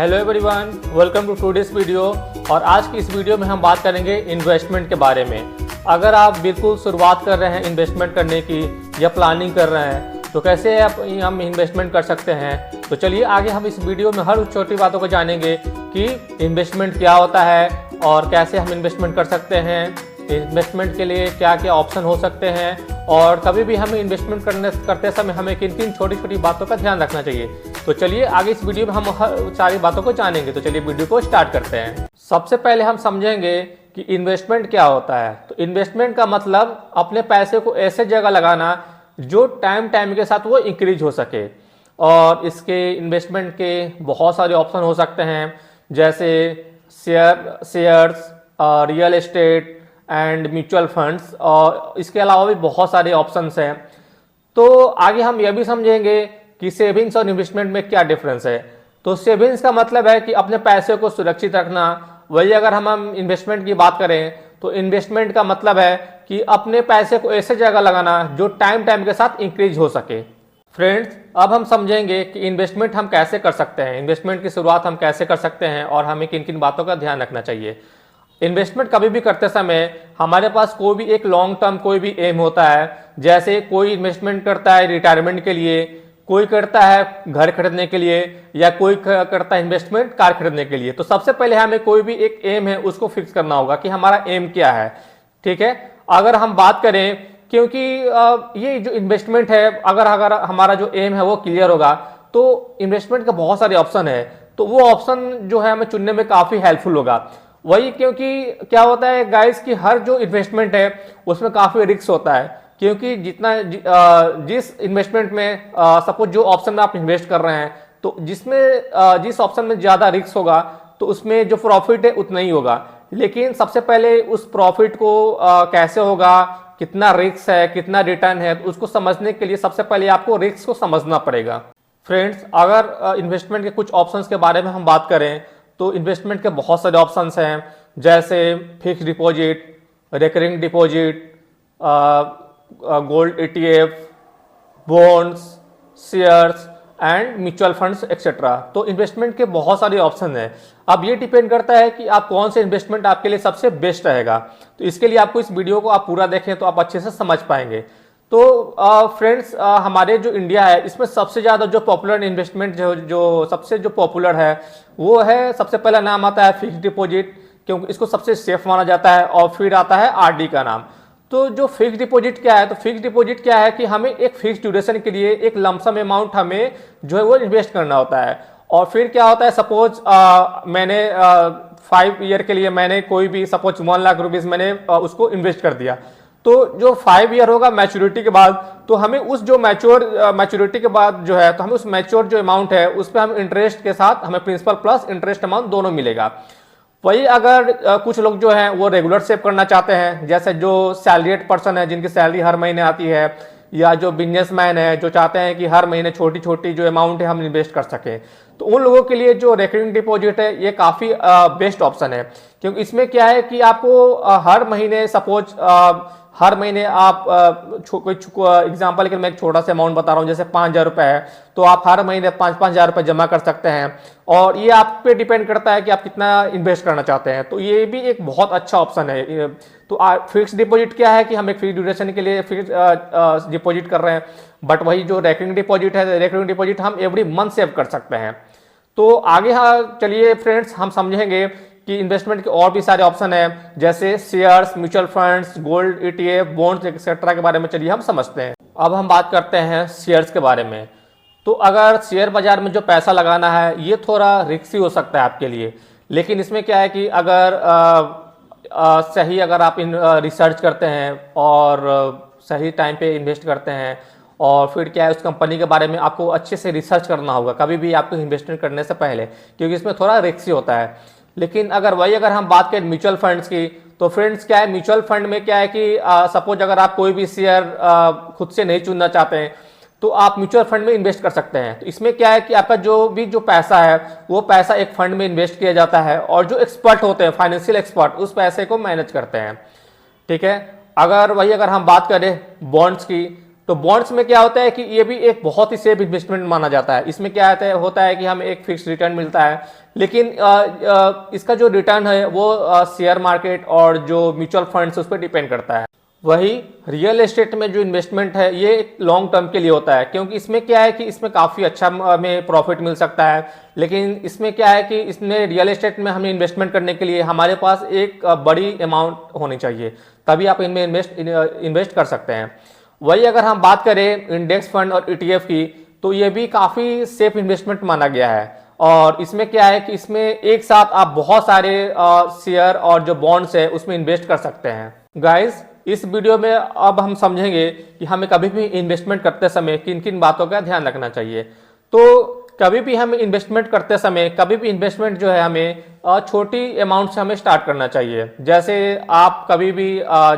Hello everyone, welcome to today's video. और आज की इस वीडियो में हम बात करेंगे इन्वेस्टमेंट के बारे में। अगर आप बिल्कुल शुरुआत कर रहे हैं इन्वेस्टमेंट करने की या प्लानिंग कर रहे हैं तो कैसे हम इन्वेस्टमेंट कर सकते हैं, तो चलिए आगे हम इस वीडियो में हर उस छोटी बातों को जानेंगे कि इन्वेस्टमेंट क्या होता है और कैसे हम इन्वेस्टमेंट कर सकते हैं, इन्वेस्टमेंट के लिए क्या क्या ऑप्शन हो सकते हैं और कभी भी हमें इन्वेस्टमेंट करते समय हमें किन किन छोटी छोटी बातों का ध्यान रखना चाहिए। तो चलिए आगे इस वीडियो में हम हर सारी बातों को जानेंगे। तो चलिए वीडियो को स्टार्ट करते हैं। सबसे पहले हम समझेंगे कि इन्वेस्टमेंट क्या होता है। तो इन्वेस्टमेंट का मतलब अपने पैसे को ऐसे जगह लगाना जो टाइम के साथ वो इंक्रीज हो सके। और इसके इन्वेस्टमेंट के बहुत सारे ऑप्शन हो सकते हैं, जैसे shares, real estate and mutual funds, और इसके अलावा भी बहुत सारे ऑप्शंस हैं। तो आगे हम यह भी समझेंगे कि सेविंग्स और इन्वेस्टमेंट में क्या डिफरेंस है। तो सेविंग्स का मतलब है कि अपने पैसे को सुरक्षित रखना। वही अगर हम इन्वेस्टमेंट की बात करें तो इन्वेस्टमेंट का मतलब है कि अपने पैसे को ऐसे जगह लगाना जो टाइम के साथ इंक्रीज हो सके। फ्रेंड्स, अब हम समझेंगे कि इन्वेस्टमेंट हम कैसे कर सकते हैं, इन्वेस्टमेंट की शुरुआत हम कैसे कर सकते हैं और हमें किन किन बातों का ध्यान रखना चाहिए। इन्वेस्टमेंट कभी भी करते समय हमारे पास कोई भी एक लॉन्ग टर्म कोई भी एम होता है। जैसे कोई इन्वेस्टमेंट करता है रिटायरमेंट के लिए, कोई करता है घर खरीदने के लिए, या कोई करता है इन्वेस्टमेंट कार खरीदने के लिए। तो सबसे पहले हमें कोई भी एक एम है उसको फिक्स करना होगा कि हमारा एम क्या है। ठीक है, अगर हम बात करें, क्योंकि ये जो इन्वेस्टमेंट है, अगर हमारा जो एम है वो क्लियर होगा तो इन्वेस्टमेंट का बहुत सारे ऑप्शन है, तो वो ऑप्शन जो है हमें चुनने में काफ़ी हेल्पफुल होगा। वही, क्योंकि क्या होता है गाइस कि हर जो इन्वेस्टमेंट है उसमें काफ़ी रिस्क होता है। क्योंकि जिस इन्वेस्टमेंट में सपोज जो ऑप्शन में आप इन्वेस्ट कर रहे हैं, तो जिस ऑप्शन में ज़्यादा रिस्क होगा तो उसमें जो प्रॉफिट है उतना ही होगा। लेकिन सबसे पहले उस प्रॉफिट को कैसे होगा, कितना रिस्क है, कितना रिटर्न है, तो उसको समझने के लिए सबसे पहले आपको रिस्क को समझना पड़ेगा। फ्रेंड्स, अगर इन्वेस्टमेंट के कुछ ऑप्शंस के बारे में हम बात करें तो इन्वेस्टमेंट के बहुत सारे ऑप्शंस हैं, जैसे fix deposit, recurring deposit, gold ETF, bonds, shares and mutual funds etcetera. तो इन्वेस्टमेंट के बहुत सारे ऑप्शन हैं। अब ये डिपेंड करता है कि आप कौन से इन्वेस्टमेंट आपके लिए सबसे बेस्ट रहेगा। तो इसके लिए आपको इस वीडियो को आप पूरा देखें तो आप अच्छे से समझ पाएंगे। तो फ्रेंड्स, हमारे जो इंडिया है इसमें सबसे ज़्यादा जो पॉपुलर इन्वेस्टमेंट जो सबसे जो पॉपुलर है वो है, सबसे पहला नाम आता है फिक्स डिपॉजिट, क्योंकि इसको सबसे सेफ माना जाता है। और फिर आता है RD का नाम। तो जो फिक्स डिपॉजिट क्या है, तो फिक्स डिपॉजिट क्या है कि हमें एक फिक्स ड्यूरेशन के लिए एक लमसम अमाउंट हमें जो है वो इन्वेस्ट करना होता है। और फिर क्या होता है, सपोज मैंने 5 ईयर के लिए मैंने कोई भी सपोज 1 लाख रुपीज़ मैंने उसको इन्वेस्ट कर दिया। तो जो 5 ईयर होगा मैच्योरिटी के बाद, तो हमें उस जो मैच्योरिटी के बाद जो है, तो हमें उस मैच्योर जो अमाउंट है उस पर हम इंटरेस्ट के साथ हमें प्रिंसिपल प्लस इंटरेस्ट अमाउंट दोनों मिलेगा। वही अगर कुछ लोग जो हैं वो रेगुलर सेव करना चाहते हैं, जैसे जो सैलरीड पर्सन है जिनकी सैलरी हर महीने आती है, या जो बिजनेसमैन है जो चाहते हैं कि हर महीने छोटी छोटी जो अमाउंट है हम इन्वेस्ट कर सकें, तो उन लोगों के लिए जो रिकरिंग डिपॉजिट है ये काफ़ी बेस्ट ऑप्शन है। क्योंकि इसमें क्या है कि आपको हर महीने सपोज हर महीने आप कोई एग्जाम्पल के मैं एक छोटा सा अमाउंट बता रहा हूँ, जैसे 5,000 रुपये है, तो आप हर महीने 5,000 रुपये जमा कर सकते हैं। और ये आप पे डिपेंड करता है कि आप कितना इन्वेस्ट करना चाहते हैं। तो ये भी एक बहुत अच्छा ऑप्शन है। तो फिक्स डिपॉजिट क्या है कि हम एक फिक्स ड्यूरेशन के लिए फिक्स डिपॉजिट कर रहे हैं, बट वही जो रिकरिंग डिपॉजिट है, रिकरिंग डिपॉजिट हम एवरी मंथ सेव कर सकते हैं। तो आगे चलिए फ्रेंड्स, हम समझेंगे कि इन्वेस्टमेंट के और भी सारे ऑप्शन हैं, जैसे shares, mutual funds, gold ETF, bonds etcetera के बारे में चलिए हम समझते हैं। अब हम बात करते हैं शेयर्स के बारे में। तो अगर शेयर बाजार में जो पैसा लगाना है ये थोड़ा रिस्की हो सकता है आपके लिए, लेकिन इसमें क्या है कि अगर सही अगर आप रिसर्च करते हैं और सही टाइम पे इन्वेस्ट करते हैं, और फिर क्या है उस कंपनी के बारे में आपको अच्छे से रिसर्च करना होगा कभी भी आपको इन्वेस्टमेंट करने से पहले, क्योंकि इसमें थोड़ा रिस्की होता है। लेकिन अगर हम बात करें म्यूचुअल फंड्स की, तो फ्रेंड्स क्या है, म्यूचुअल फंड में क्या है कि सपोज अगर आप कोई भी शेयर खुद से नहीं चुनना चाहते हैं तो आप म्यूचुअल फंड में इन्वेस्ट कर सकते हैं। तो इसमें क्या है कि आपका जो पैसा है वो पैसा एक फंड में इन्वेस्ट किया जाता है, और जो एक्सपर्ट होते हैं, फाइनेंशियल एक्सपर्ट, उस पैसे को मैनेज करते हैं। ठीक है, अगर हम बात करें बॉन्ड्स की, तो बॉन्ड्स में क्या होता है कि ये भी एक बहुत ही सेफ इन्वेस्टमेंट माना जाता है। इसमें क्या होता है कि हमें एक फिक्स रिटर्न मिलता है, लेकिन इसका जो रिटर्न है वो शेयर मार्केट और जो म्यूचुअल फंड्स उस पर डिपेंड करता है। वही रियल एस्टेट में जो इन्वेस्टमेंट है ये लॉन्ग टर्म के लिए होता है, क्योंकि इसमें क्या है कि इसमें काफ़ी अच्छा हमें प्रॉफिट मिल सकता है। लेकिन इसमें क्या है कि इसमें रियल एस्टेट में हमें इन्वेस्टमेंट करने के लिए हमारे पास एक बड़ी अमाउंट होनी चाहिए, तभी आप इनमें इन्वेस्ट कर सकते हैं। वही अगर हम बात करें इंडेक्स फंड और ETF की, तो ये भी काफ़ी सेफ इन्वेस्टमेंट माना गया है। और इसमें क्या है कि इसमें एक साथ आप बहुत सारे शेयर और जो बॉन्ड्स है उसमें इन्वेस्ट कर सकते हैं। गाइस, इस वीडियो में अब हम समझेंगे कि हमें कभी भी इन्वेस्टमेंट करते समय किन किन बातों का ध्यान रखना चाहिए। तो कभी भी हमें इन्वेस्टमेंट करते समय कभी भी इन्वेस्टमेंट जो है हमें छोटी अमाउंट से हमें स्टार्ट करना चाहिए। जैसे आप कभी भी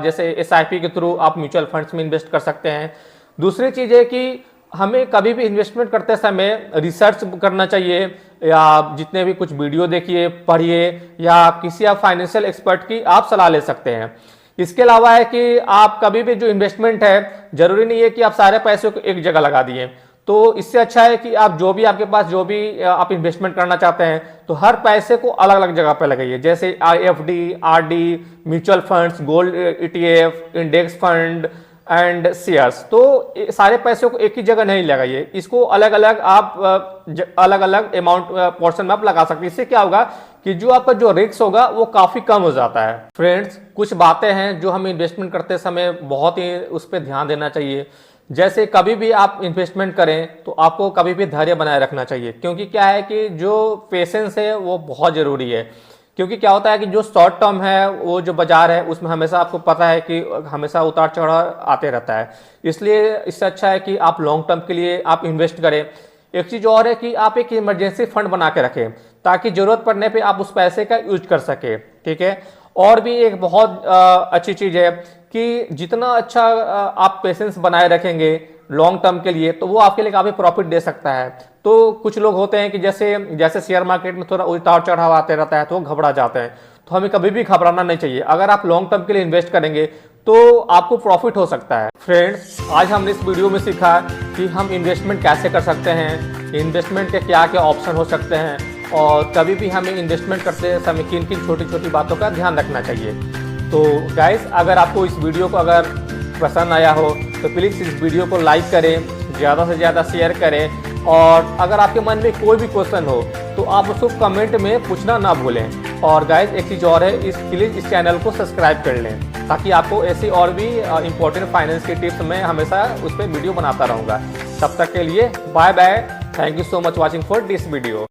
जैसे SIP के थ्रू आप म्यूचुअल फंड्स में इन्वेस्ट कर सकते हैं। दूसरी चीज़ है कि हमें कभी भी इन्वेस्टमेंट करते समय रिसर्च करना चाहिए, या जितने भी कुछ वीडियो देखिए, पढ़िए, या किसी आप फाइनेंशियल एक्सपर्ट की आप सलाह ले सकते हैं। इसके अलावा है कि आप कभी भी जो इन्वेस्टमेंट है, जरूरी नहीं है कि आप सारे पैसे को एक जगह लगा दिए। तो इससे अच्छा है कि आप जो भी आपके पास जो भी आप इन्वेस्टमेंट करना चाहते हैं, तो हर पैसे को अलग अलग जगह पर लगाइए। जैसे FD, RD, mutual funds, gold ETF, index fund and shares. तो सारे पैसों को एक ही जगह नहीं लगाइए, इसको अलग अलग आप अलग अलग अमाउंट पोर्शन में आप लगा सकते हैं। इससे क्या होगा कि जो आपका जो रिस्क होगा वो काफी कम हो जाता है। फ्रेंड्स, कुछ बातें हैं जो हमें इन्वेस्टमेंट करते समय बहुत ही उस पर ध्यान देना चाहिए। जैसे कभी भी आप इन्वेस्टमेंट करें तो आपको कभी भी धैर्य बनाए रखना चाहिए, क्योंकि क्या है कि जो पेशेंस है वो बहुत जरूरी है। क्योंकि क्या होता है कि जो शॉर्ट टर्म है वो जो बाजार है उसमें हमेशा आपको पता है कि हमेशा उतार चढ़ाव आते रहता है। इसलिए इससे अच्छा है कि आप लॉन्ग टर्म के लिए आप इन्वेस्ट करें। एक चीज़ और है कि आप एक इमरजेंसी फंड बना के रखें, ताकि जरूरत पड़ने पे आप उस पैसे का यूज कर सके। ठीक है। और भी एक बहुत अच्छी चीज़ है कि जितना अच्छा आप पेशेंस बनाए रखेंगे लॉन्ग टर्म के लिए, तो वो आपके लिए काफ़ी प्रॉफिट दे सकता है। तो कुछ लोग होते हैं कि जैसे शेयर मार्केट में थोड़ा उतार चढ़ाव आते रहता है तो वो घबरा जाते हैं। तो हमें कभी भी घबराना नहीं चाहिए। अगर आप लॉन्ग टर्म के लिए इन्वेस्ट करेंगे तो आपको प्रॉफिट हो सकता है। फ्रेंड्स, आज हमने इस वीडियो में सीखा कि हम इन्वेस्टमेंट कैसे कर सकते हैं, इन्वेस्टमेंट के क्या क्या ऑप्शन हो सकते हैं, और कभी भी हमें इन्वेस्टमेंट करते समय किन किन छोटी छोटी बातों का ध्यान रखना चाहिए। तो गाइस, अगर आपको इस वीडियो को अगर पसंद आया हो तो प्लीज़ इस वीडियो को लाइक करें, ज़्यादा से ज़्यादा शेयर करें, और अगर आपके मन में कोई भी क्वेश्चन हो तो आप उसको कमेंट में पूछना ना भूलें। और गाइस, एक चीज़ और है, प्लीज़ इस चैनल को सब्सक्राइब कर लें, ताकि आपको ऐसी और भी इंपॉर्टेंट फाइनेंस की टिप्स मैं हमेशा उस पर वीडियो बनाता रहूँगा। तब तक के लिए bye bye. Thank you so much watching for this video.